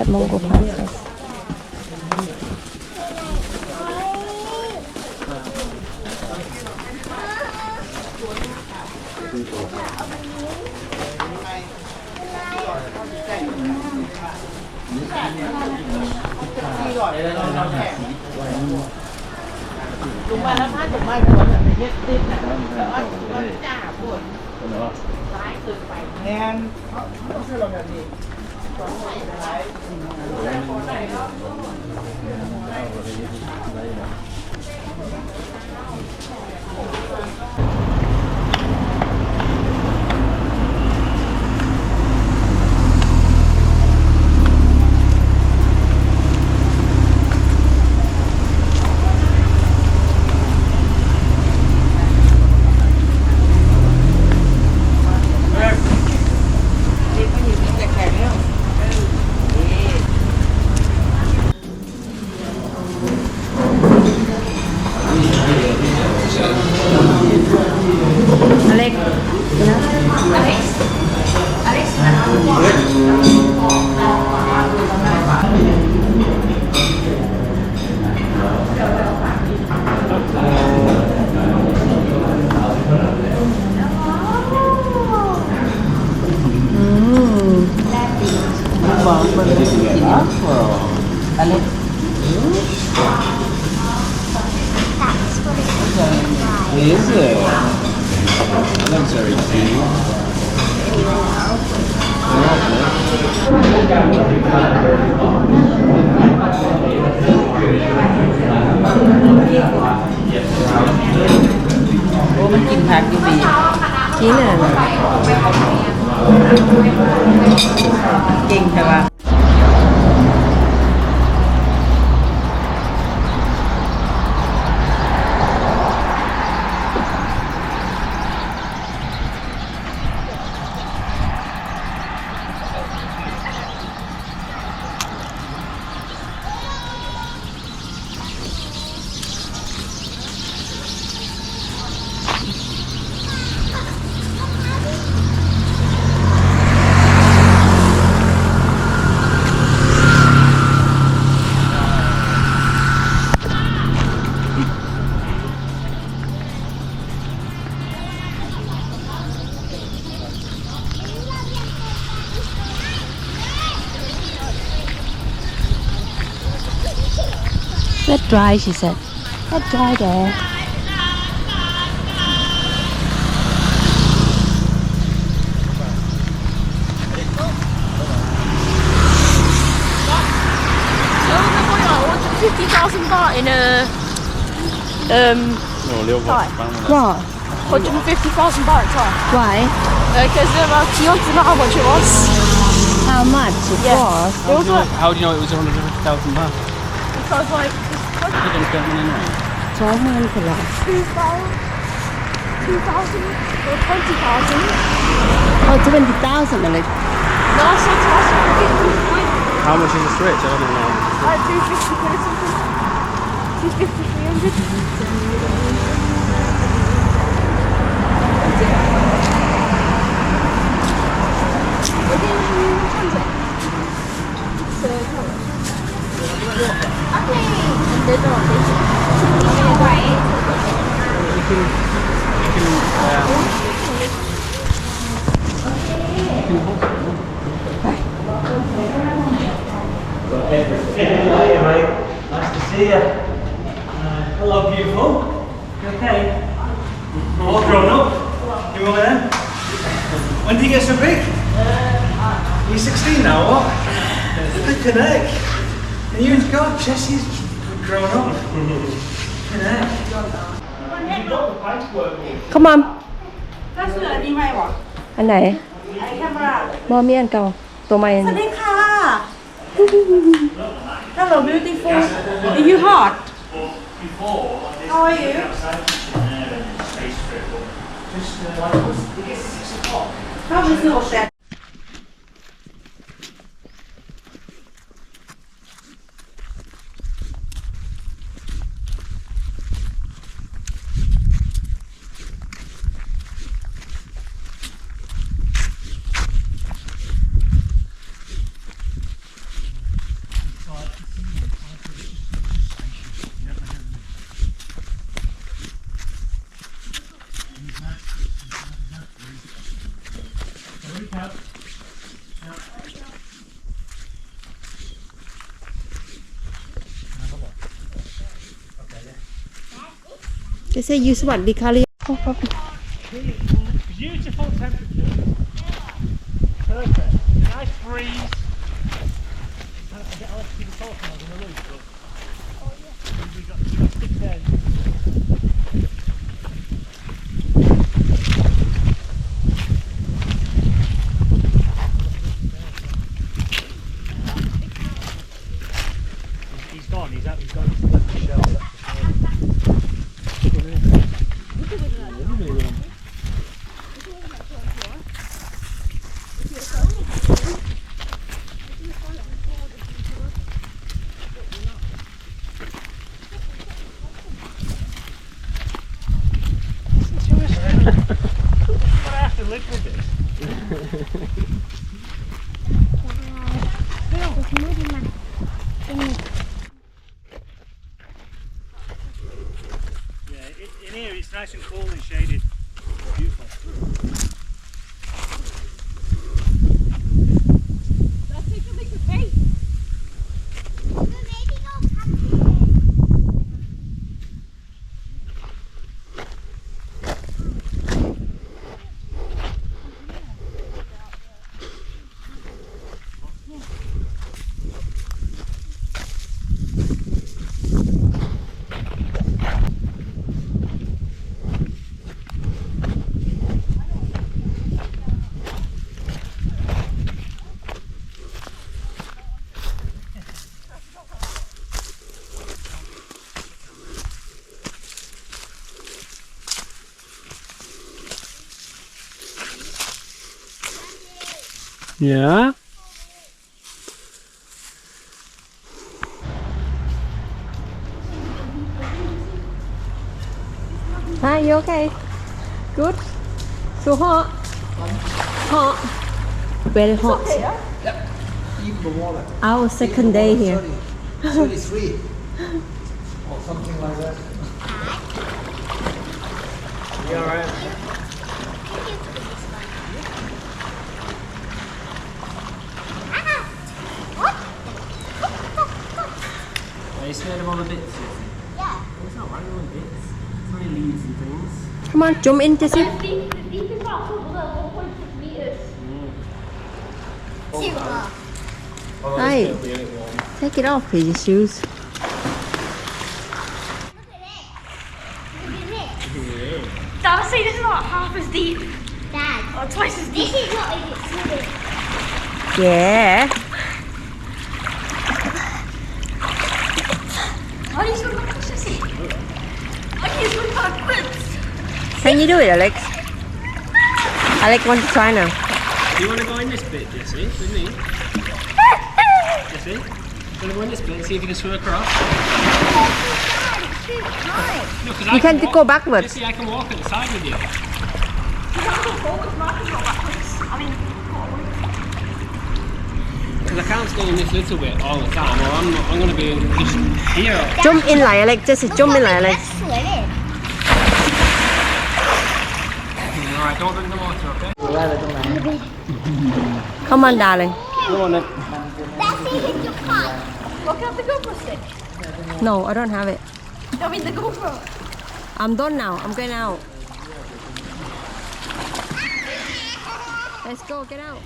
That Mongol princess. Is it? That looks very cute. โอ้มันกินผักอยู่ดี กินอ่ะ เก่งแต่ว่า Let dry, she said. Let dry there. $50,000 in a Thai. What? $150,000 Thai. Why? Because he wants to know how much it was. How much it was? How do you know it was £150,000? Because like I didn't get one anyway. 20,000 คนละ 2,000 or 20,000. Oh, 20,000 อะไร No, 6,000. How much is a switch? I don't even know. 250 quid or something. 250, 300. Hey mate, nice to see you. Hello beautiful. You okay? All grown up? You over there? When do you get so big? You're 16 now, what? Flippin' heck. And you and God, Jesse's grown up. Flippin' heck. Come on ถ้าเสือนี่ไม่หรอ อันไหน ไอ้แคมรา บอมีอันเก่าตัวใหม่อัน สวัส นี้ ดีค่ะ Hello beautiful Are you hot How are you How is your set can. They say use what? Dicali? Beautiful temperature. Perfect. Nice breeze. I'll have to keep the talking on the roof, but we got stick there. He's gone. He's gone. He's left the shell. Live with this. Yeah, in here it's nice and cool and shaded. Beautiful. Let's take a look at face. Yeah. Hi, you okay? Good? So hot? Hot? Very hot. Even the water. Our second day here. 33 or something like that. You alright? Are you scared of all the bits? Yeah. It's not right, all the bits. It's only leaves and things. Come on, jump in, Jessie. The deepest part of the 1.6 meters. Zero. Hi. Take it off, please, your shoes. Look at it. Dad, I say this is about half as deep. Dad. Or twice as deep. This is not like it's swimming. Yeah. How do you swim backwards, Jessie? How do you swim backwards? Can you do it, Alex? Alex wants to try now. Do you want to go in this bit, Jessie? With me? Jessie? Do you want to go in this bit and see if you can swim across? No, 'cause I You can walk. go backwards. Jessie, I can walk at the side with you. You gotta go forwards, Mark, and go backwards. I mean, forwards. Because I can't stay in this little bit all the time, or I'm going to be just here. Jump in like Alex, Jessie, jump in like Alex. Swimming. Alright, don't drink the water, okay? Come on, darling. Go on then. That's even your part. Look at the GoPro stick. No, I don't have it. I mean the GoPro. I'm done now. I'm going out. Let's go, get out.